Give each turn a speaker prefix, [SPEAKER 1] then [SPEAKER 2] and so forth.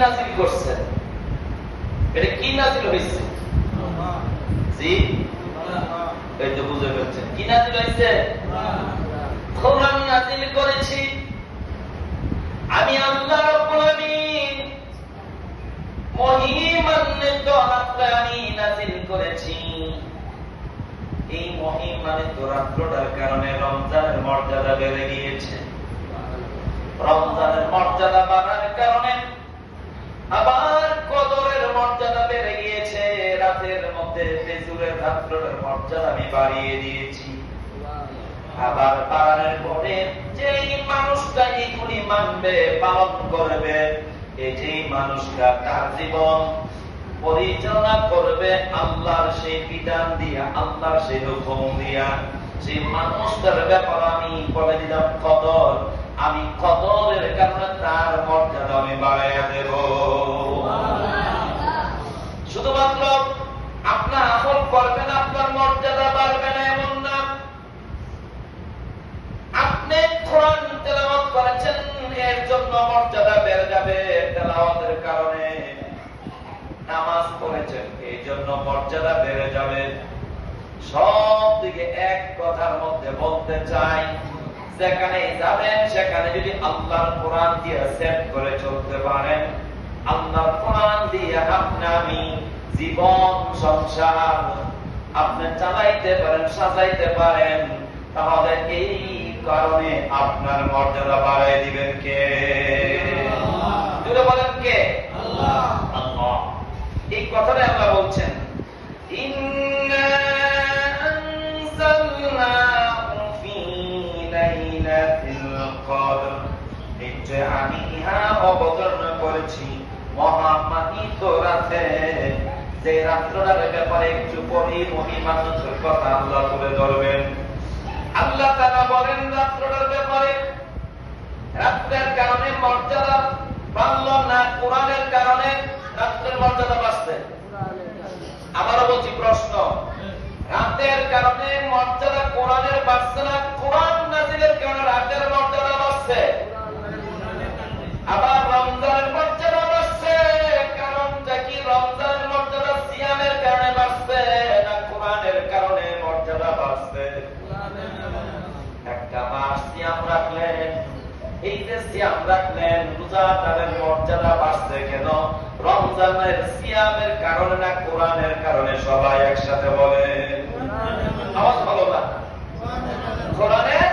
[SPEAKER 1] নাজিল করছেন? এটা কি নাজিল হয়েছে? জি, এই তো বুঝে ফেলছেন। কি নাজিল হয়েছে? কোরআন নাজিল করেছি আমি আল্লাহ রাব্বুল আলামিন। মহিমান্বিত রাত্রে নাজিল করেছি। এই মহিমান্বিত রাত্রটার কারণে রমজানের মর্যাদা বেড়ে গিয়েছে। রমজানের মর্যাদা বাড়ার কারণে আবার কদরের মর্যাদা বেড়ে গিয়েছে। রাতের মধ্যে ফজরের রাত্রটার মর্যাদা আমি বাড়িয়ে দিয়েছি। আবার বাড়ানোর পরে যেই মানুষটা এইগুলি মানবে, পালন করবে, এই যেই মানুষটা তার জীবন পরিচালনা করবে আল্লাহর সেই বিধান দিয়া, আল্লাহর সেই হুকুম দিয়া, সেই মানুষটার ব্যাপার আমি বলে দিলাম কদর। আমি কদরের কারণে তার মর্যাদা আমি বাড়াইয়া দেব। শুধুমাত্র আপনার আমল করবেন আপনার মর্যাদা বাড়বে না এমন না। আপনি কোরআন তেলাওয়াত করেছেন এর জন্য মর্যাদা বেড়ে যাবে, তেলাওয়াতের কারণে। নামাজ পড়েছেন এই জন্য মর্যাদা বেড়ে যাবে। সব দিকে এক কথার মধ্যে বলতে চাই, যেখানে যাবেন সেখানে যদি আল্লাহর কোরআন দিয়ে সেট করে চলতে পারেন, আল্লাহর কোরআন দিয়ে আপনি জীবন সংসার আপনি চালাইতে পারেন, সাজাইতে পারেন, তাহলে এই কারণে আপনার মর্যাদা বাড়াই দিবেন কে? বলেন কে? আল্লাহ। আল্লাহ। এই কথাটা আল্লাহ বলছেন, ইন্না আনজালনাহু ফী লাইলাতিল কদর। নিশ্চয় আমি ইহা অবতরণ করেছি মহামাহিত রাতে। যে রাত্রটার ব্যাপারে একটু পরেই মহিমান্বিত কথা আল্লাহ তুলে ধরবেন। আল্লাহ তাআলা বলেন রাত্রটার ব্যাপারে, রাত্রের কারণে মর্যাদা বাড়ল না কোরআনের কারণে রাত্রের মর্যাদা বাড়ছে? আবারও বলছি প্রশ্ন, রাতের কারণে মর্যাদা কোরআনের বাড়ছে না কোরআন নাজিলের কারণে রাতের মর্যাদা বাড়ছে? আবার রমজানের মর্যাদা বাড়ছে, কারণটা কি? রমজানের মর্যাদা সিয়ামের কারণে বাড়ছে না কোরআনের কারণে মর্যাদা বাড়ছে? একটা মাস সিয়াম রাখলেন, এই যে সিয়াম রাখলেন রোজাদারের মর্যাদা বাড়ছে কেন? রমজানের সিয়ামের কারণে না কোরআনের কারণে? সবাই একসাথে বলে, আওয়াজ ভালো না? কোরআনের